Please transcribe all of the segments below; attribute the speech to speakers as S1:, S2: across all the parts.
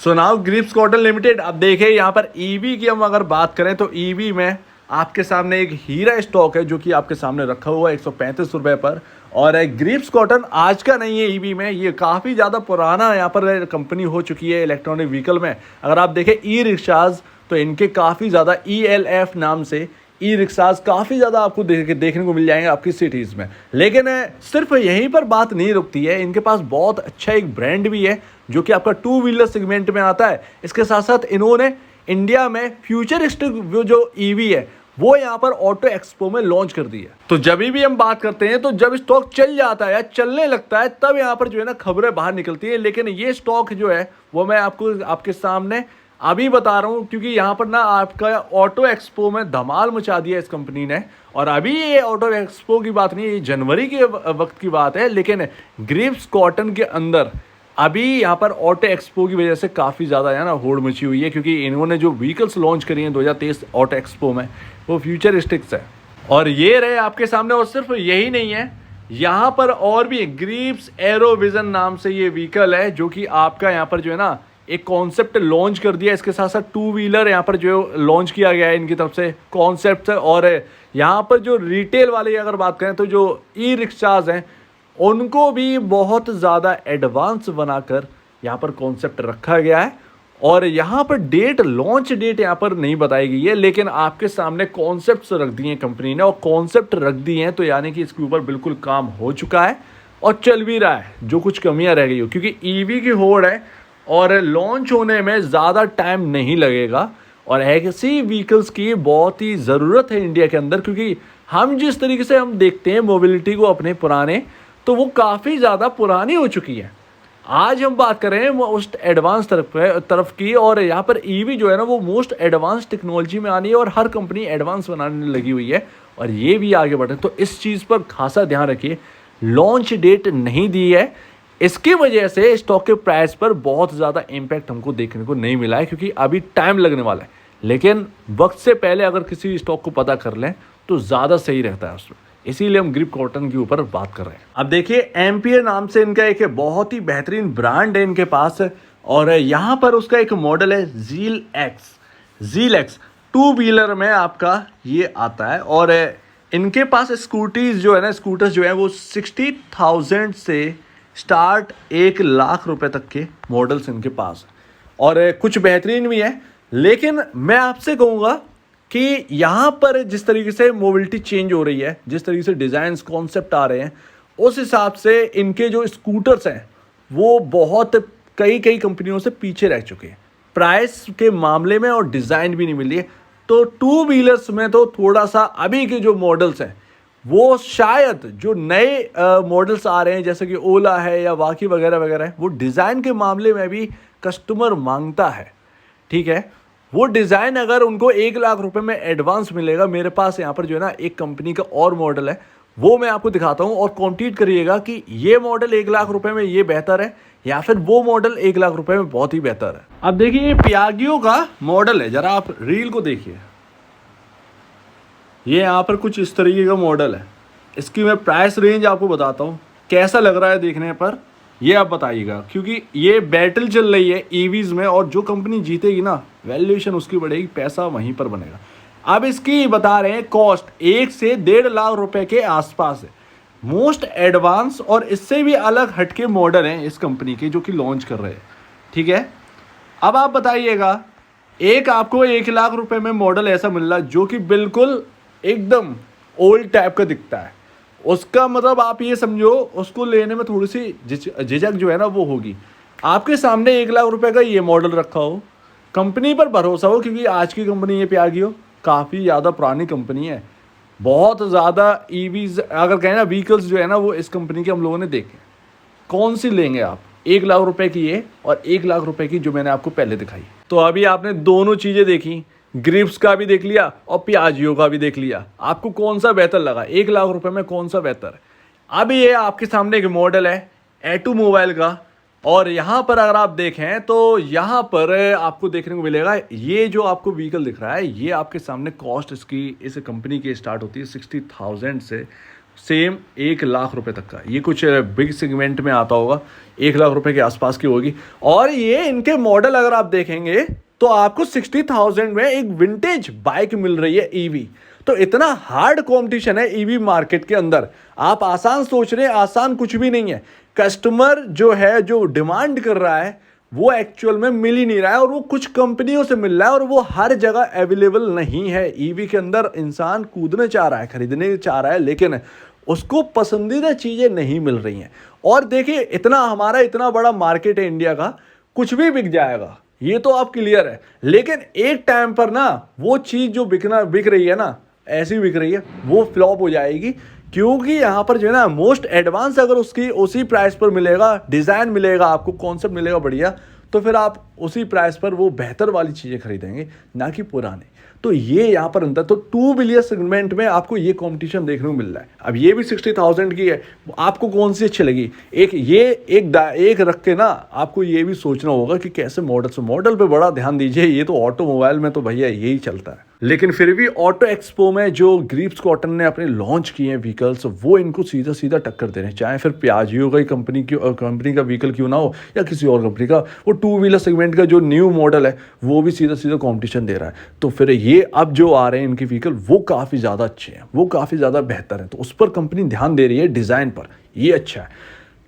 S1: सो now grips cotton limited. अब देखिए यहाँ पर ईवी की हम अगर बात करें तो ईवी में आपके सामने एक हीरा स्टॉक है जो कि आपके सामने रखा हुआ है 135 रुपए पर। और ग्रिप्स कॉटन आज का नहीं है ईवी में, ये काफ़ी ज़्यादा पुराना यहाँ पर कंपनी हो चुकी है इलेक्ट्रॉनिक व्हीकल में। अगर आप देखें ई रिक्शाज तो इनके काफ़ी ज़्यादा ELF नाम से ई रिक्शाज काफ़ी ज़्यादा आपको देखने को मिल जाएंगे आपकी सिटीज़ में। लेकिन सिर्फ यहीं पर बात नहीं रुकती है, इनके पास बहुत अच्छा एक ब्रांड भी है जो कि आपका 2 व्हीलर सेगमेंट में आता है। इसके साथ साथ इन्होंने इंडिया में फ्यूचरिस्टिक जो ईवी है वो यहाँ पर ऑटो एक्सपो में लॉन्च कर दी है। तो जब भी हम बात करते हैं तो जब स्टॉक चल जाता है या चलने लगता है तब यहाँ पर जो है ना खबरें बाहर निकलती है। लेकिन ये स्टॉक जो है वो मैं आपके सामने अभी बता रहा हूँ क्योंकि यहाँ पर ना आपका ऑटो एक्सपो में धमाल मचा दिया इस कंपनी ने। और अभी ये ऑटो एक्सपो की बात नहीं है, ये जनवरी के वक्त की बात है। लेकिन ग्रिप्स कॉटन के अंदर अभी यहाँ पर ऑटो एक्सपो की वजह से काफ़ी ज़्यादा है ना होड़ मची हुई है, क्योंकि इन्होंने जो व्हीकल्स लॉन्च करी हैं 2023 ऑटो एक्सपो में वो फ्यूचरिस्टिक्स है। और ये रहे आपके सामने। और सिर्फ यही नहीं है, यहाँ पर और भी ग्रिप्स एरोविजन नाम से ये व्हीकल है जो कि आपका यहाँ पर जो है ना एक कॉन्सेप्ट लॉन्च कर दिया। इसके साथ साथ 2 व्हीलर यहाँ पर जो लॉन्च किया गया है इनकी तरफ से कॉन्सेप्ट। और यहाँ पर जो रिटेल वाले अगर बात करें तो जो ई रिक्शाज हैं उनको भी बहुत ज़्यादा एडवांस बनाकर यहाँ पर कॉन्सेप्ट रखा गया है। और यहाँ पर लॉन्च डेट यहाँ पर नहीं बताई गई है, लेकिन आपके सामने कॉन्सेप्ट्स रख दिए हैं कंपनी ने। और कॉन्सेप्ट रख दिए हैं तो यानी कि इसके ऊपर बिल्कुल काम हो चुका है और चल भी रहा है, जो कुछ कमियाँ रह गई हो क्योंकि ईवी की होड़ है और लॉन्च होने में ज़्यादा टाइम नहीं लगेगा। और ऐसी व्हीकल्स की बहुत ही ज़रूरत है इंडिया के अंदर, क्योंकि हम जिस तरीके से हम देखते हैं मोबिलिटी को अपने पुराने, तो वो काफ़ी ज़्यादा पुरानी हो चुकी है। आज हम बात कर रहे हैं मोस्ट एडवांस तरफ की। और यहाँ पर ईवी जो है ना वो मोस्ट एडवांस टेक्नोलॉजी में आनी है और हर कंपनी एडवांस बनाने लगी हुई है और ये भी आगे बढ़े। तो इस चीज़ पर खासा ध्यान रखिए। लॉन्च डेट नहीं दी है, इसकी वजह से स्टॉक के प्राइस पर बहुत ज़्यादा इम्पैक्ट हमको देखने को नहीं मिला है, क्योंकि अभी टाइम लगने वाला है। लेकिन वक्त से पहले अगर किसी स्टॉक को पता कर लें तो ज़्यादा सही रहता है उसमें, इसीलिए हम ग्रिप कॉटन के ऊपर बात कर रहे हैं। अब देखिए एम्पियर नाम से इनका एक बहुत ही बेहतरीन ब्रांड है इनके पास। और यहाँ पर उसका एक मॉडल है जील एक्स 2 व्हीलर में आपका ये आता है। और इनके पास स्कूटीज जो है ना, स्कूटर्स जो है वो 60,000 से स्टार्ट 1 लाख रुपए तक के मॉडल्स इनके पास है। और कुछ बेहतरीन भी है। लेकिन मैं आपसे कहूँगा कि यहाँ पर जिस तरीके से मोबिलिटी चेंज हो रही है, जिस तरीके से डिज़ाइंस कॉन्सेप्ट आ रहे हैं, उस हिसाब से इनके जो स्कूटर्स हैं वो बहुत कई कंपनियों से पीछे रह चुके हैं प्राइस के मामले में और डिज़ाइन भी नहीं मिल रही है। तो 2 व्हीलर्स में तो थोड़ा सा अभी के जो मॉडल्स हैं वो शायद जो नए मॉडल्स आ रहे हैं जैसे कि ओला है या वाकी वगैरह वगैरह है, वो डिज़ाइन के मामले में भी कस्टमर मांगता है। ठीक है, वो डिज़ाइन अगर उनको 1 लाख रुपए में एडवांस मिलेगा, मेरे पास यहाँ पर जो है ना एक कंपनी का और मॉडल है वो मैं आपको दिखाता हूँ और कॉम्पीट करिएगा कि ये मॉडल 1 लाख रुपए में ये बेहतर है या फिर वो मॉडल 1 लाख रुपए में बहुत ही बेहतर है। अब देखिए ये पियाजियो का मॉडल है, जरा आप रील को देखिए। ये यहाँ पर कुछ इस तरीके का मॉडल है। इसकी मैं प्राइस रेंज आपको बताता हूँ, कैसा लग रहा है देखने पर ये आप बताइएगा, क्योंकि ये बैटल चल रही है ईवीज में और जो कंपनी जीतेगी ना वैल्यूएशन उसकी बढ़ेगी, पैसा वहीं पर बनेगा। अब इसकी बता रहे हैं कॉस्ट 1 से 1.5 लाख रुपए के आसपास है। मोस्ट एडवांस और इससे भी अलग हटके मॉडल हैं इस कंपनी के जो कि लॉन्च कर रहे हैं। ठीक है, अब आप बताइएगा एक आपको 1 लाख रुपए में मॉडल ऐसा मिल रहा है जो कि बिल्कुल एकदम ओल्ड टाइप का दिखता है, उसका मतलब आप ये समझो उसको लेने में थोड़ी सी झिझक जो है ना वो होगी। आपके सामने 1 लाख रुपए का ये मॉडल रखा हो, कंपनी पर भरोसा हो, क्योंकि आज की कंपनी ये पियाजियो काफ़ी ज़्यादा पुरानी कंपनी है। बहुत ज़्यादा ईवीज अगर कहें ना व्हीकल्स जो है ना वो इस कंपनी के हम लोगों ने देखे। कौन सी लेंगे आप, 1 लाख रुपए की ये और 1 लाख रुपए की जो मैंने आपको पहले दिखाई। तो अभी आपने दोनों चीज़ें देखी, ग्रिप्स का भी देख लिया और पियाजियो का भी देख लिया। आपको कौन सा बेहतर लगा, 1 लाख रुपए में कौन सा बेहतर है? अब ये आपके सामने एक मॉडल है ऑटोमोबाइल का। और यहाँ पर अगर आप देखें तो यहाँ पर आपको देखने को मिलेगा ये जो आपको व्हीकल दिख रहा है ये आपके सामने कॉस्ट इसकी इस कंपनी की स्टार्ट होती है 60,000 से सेम 1 लाख रुपए तक का। ये कुछ बिग सेगमेंट में आता होगा, 1 लाख रुपए के आसपास की होगी। और ये इनके मॉडल अगर आप देखेंगे तो आपको 60,000 में एक विंटेज बाइक मिल रही है ईवी। तो इतना हार्ड कंपटीशन है ईवी मार्केट के अंदर। आप आसान सोच रहे हैं, आसान कुछ भी नहीं है। कस्टमर जो है, जो डिमांड कर रहा है, वो एक्चुअल में मिल ही नहीं रहा है, और वो कुछ कंपनियों से मिल रहा है, और वो हर जगह अवेलेबल नहीं है। ईवी के अंदर इंसान कूदना चाह रहा है, खरीदने चाह रहा है, लेकिन उसको पसंदीदा चीजें नहीं मिल रही हैं। और देखिए, हमारा इतना बड़ा मार्केट है इंडिया का, कुछ भी बिक जाएगा, ये तो आप क्लियर है। लेकिन एक टाइम पर ना वो चीज जो बिक रही है ना, ऐसी बिक रही है, वो फ्लॉप हो जाएगी। क्योंकि यहाँ पर जो है ना, मोस्ट एडवांस अगर उसकी उसी प्राइस पर मिलेगा, डिज़ाइन मिलेगा, आपको कॉन्सेप्ट मिलेगा बढ़िया, तो फिर आप उसी प्राइस पर वो बेहतर वाली चीज़ें खरीदेंगे, ना कि पुराने। तो ये यहाँ पर अंतर। तो 2 बिलियन सेगमेंट में आपको ये कंपटीशन देखने को मिल रहा है। अब ये भी 60,000 की है, आपको कौन सी अच्छी लगी? एक रख के ना आपको ये भी सोचना होगा कि कैसे मॉडल पे बड़ा ध्यान दीजिए। ये तो ऑटोमोबाइल में तो भैया यही चलता है। लेकिन फिर भी ऑटो एक्सपो में जो ग्रीव्स कॉटन ने अपने लॉन्च किए हैं व्हीकल्स, वो इनको सीधा सीधा टक्कर दे रहे हैं। चाहे फिर पियाजियो का कंपनी का व्हीकल क्यों ना हो, या किसी और कंपनी का, वो 2 व्हीलर सेगमेंट का जो न्यू मॉडल है वो भी सीधा सीधा कॉम्पिटिशन दे रहा है। तो फिर ये अब जो आ रहे हैं इनके व्हीकल, वो काफ़ी ज़्यादा अच्छे हैं, वो काफ़ी ज़्यादा बेहतर है। तो उस पर कंपनी ध्यान दे रही है, डिज़ाइन पर। ये अच्छा है,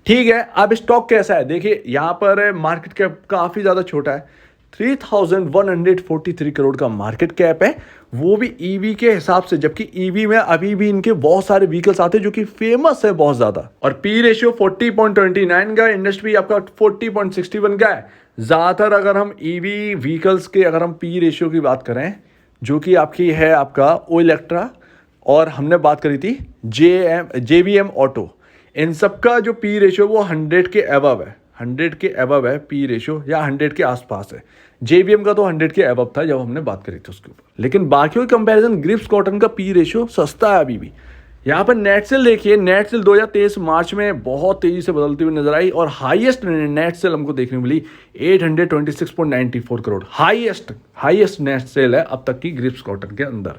S1: ठीक है। अब स्टॉक कैसा है देखिए, यहाँ पर मार्केट कैप काफ़ी ज़्यादा छोटा है, 3,143 करोड़ का मार्केट कैप है, वो भी ईवी के हिसाब से। जबकि ईवी में अभी भी इनके बहुत सारे व्हीकल्स आते हैं जो कि फेमस है बहुत ज़्यादा। और पी रेशियो 40.29 का, इंडस्ट्री आपका 40.61 का है। ज़्यादातर अगर हम ईवी व्हीकल्स के अगर हम पी रेशियो की बात करें, जो कि आपकी है आपका ओ इलेक्ट्रा, और हमने बात करी थी JVM ऑटो, इन सब का जो पी रेशियो वो 100 के अबव है, 100 के अबव है पी रेशियो, या 100 के आसपास है। JVM का तो 100 के अबव था जब हमने बात करी थी उसके ऊपर। लेकिन बाकियों के कंपैरिजन ग्रिप्स कॉटन का पी रेशियो सस्ता है अभी भी। यहाँ पर नेट सेल देखिए, नेट सेल 2023 मार्च में बहुत तेजी से बदलती हुई नजर आई, और हाईएस्ट नेट सेल हमको देखने को मिली 826.94 करोड़। हाईएस्ट नेट सेल है अब तक की ग्रिप्स कॉटन के अंदर।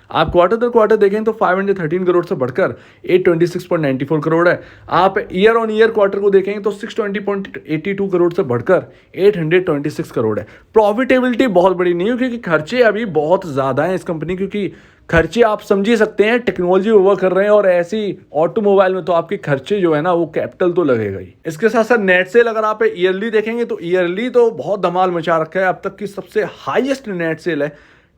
S1: आप क्वार्टर दर क्वार्टर देखें तो 513 करोड़ से बढ़कर 826.94 करोड़ है। आप ईयर ऑन ईयर क्वार्टर को देखेंगे तो 620.82 करोड़ से बढ़कर 826 करोड़ है। प्रॉफिटेबिलिटी बहुत बड़ी नहीं है, क्योंकि खर्चे अभी बहुत ज़्यादा हैं इस कंपनी, क्योंकि खर्चे आप समझ ही सकते हैं, टेक्नोलॉजी ओवर कर रहे हैं, और ऐसी ऑटोमोबाइल में तो आपके खर्चे जो है ना, वो कैपिटल तो लगेगा ही। इसके साथ साथ नेट सेल अगर आप ईयरली देखेंगे तो ईयरली तो बहुत धमाल मचा रखा है। अब तक की सबसे हाईएस्ट नेट सेल है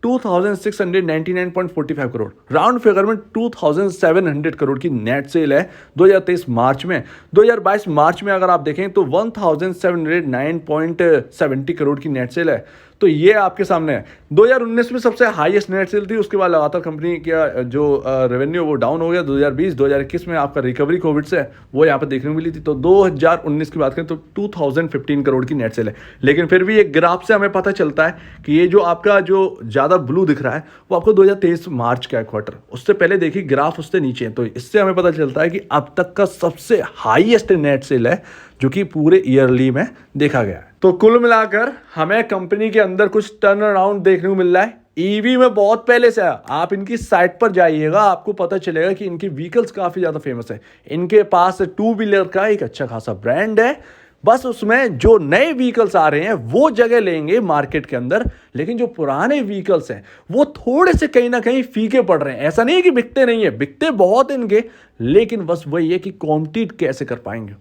S1: 2,699.45 करोड़, राउंड फिगर में 2,700 करोड़ की नेट सेल है 2023 मार्च में। 2022 मार्च में अगर आप देखें तो 1,709.70 करोड़ की नेट सेल है। तो ये आपके सामने है। 2019 में सबसे हाईएस्ट नेट सेल थी, उसके बाद लगातार कंपनी का जो रेवेन्यू वो डाउन हो गया। 2020-2021 में आपका रिकवरी कोविड से वो यहाँ पर देखने को मिली थी। तो 2019 की बात करें तो 2015 करोड़ की नेट सेल है। लेकिन फिर भी एक ग्राफ से हमें पता चलता है कि ये जो आपका जो ज़्यादा ब्लू दिख रहा है वो आपको 2023 मार्च का क्वार्टर, उससे पहले देखिए ग्राफ उससे नीचे है। तो इससे हमें पता चलता है कि अब तक का सबसे हाईएस्ट नेट सेल है जो कि पूरे ईयरली में देखा गया है। तो कुल मिलाकर हमें कंपनी के अंदर कुछ टर्न अराउंड देखने को मिल रहा है। ईवी में बहुत पहले से आप इनकी साइट पर जाइएगा, आपको पता चलेगा कि इनकी व्हीकल्स काफ़ी ज़्यादा फेमस है। इनके पास 2 व्हीलर का एक अच्छा खासा ब्रांड है, बस उसमें जो नए व्हीकल्स आ रहे हैं वो जगह लेंगे मार्केट के अंदर, लेकिन जो पुराने व्हीकल्स हैं वो थोड़े से कहीं ना कहीं फीके पड़ रहे हैं। ऐसा नहीं है कि बिकते नहीं है, बिकते बहुत इनके, लेकिन बस वही है कि कॉम्पीट कैसे कर पाएंगे।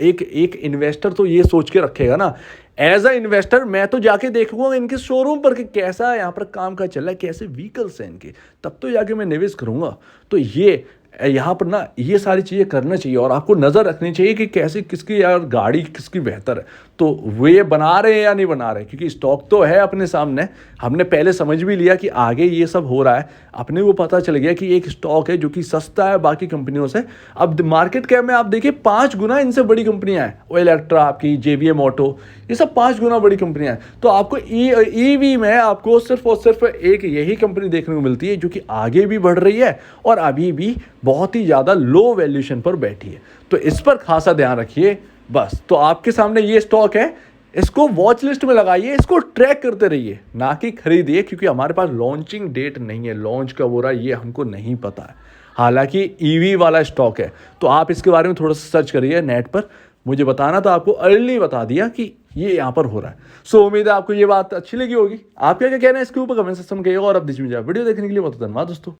S1: एक इन्वेस्टर तो ये सोच के रखेगा ना, एज अ इन्वेस्टर मैं तो जाके देखूंगा इनके शोरूम पर कि कैसा यहाँ पर काम का चल रहा है, कैसे व्हीकल्स हैं इनके, तब तो जाके मैं निवेश करूंगा। तो ये यहाँ पर ना ये सारी चीज़ें करना चाहिए, और आपको नज़र रखनी चाहिए कि कैसे किसकी यार गाड़ी किसकी बेहतर है, तो वे बना रहे हैं या नहीं बना रहे, क्योंकि स्टॉक तो है अपने सामने। हमने पहले समझ भी लिया कि आगे ये सब हो रहा है, अपने को पता चल गया कि एक स्टॉक है जो कि सस्ता है बाकी कंपनियों से। अब मार्केट कैप में आप देखिए 5 गुना इनसे बड़ी कंपनियां हैं, ओ इलेक्ट्रा आपकी, JVM ऑटो, ये सब 5 गुना बड़ी कंपनियां हैं। तो आपको ईवी में आपको सिर्फ और सिर्फ एक यही कंपनी देखने को मिलती है जो कि आगे भी बढ़ रही है और अभी भी बहुत ही ज़्यादा लो वैल्यूएशन पर बैठी है। तो इस पर खासा ध्यान रखिए बस। तो आपके सामने ये स्टॉक है, इसको वॉच लिस्ट में लगाइए, इसको ट्रैक करते रहिए, ना कि खरीदिए, क्योंकि हमारे पास लॉन्चिंग डेट नहीं है, लॉन्च कब हो रहा है ये हमको नहीं पता है। हालांकि ईवी वाला स्टॉक है, तो आप इसके बारे में थोड़ा सा सर्च करिए नेट पर, मुझे बताना, तो आपको अर्ली बता दिया कि ये यहाँ पर हो रहा है। सो उम्मीद है आपको ये बात अच्छी लगी होगी। आप क्या क्या कहना है इसके ऊपर कमेंट सेक्शन में कहिएगा, और अब बीच में वीडियो देखने के लिए बहुत धन्यवाद दोस्तों।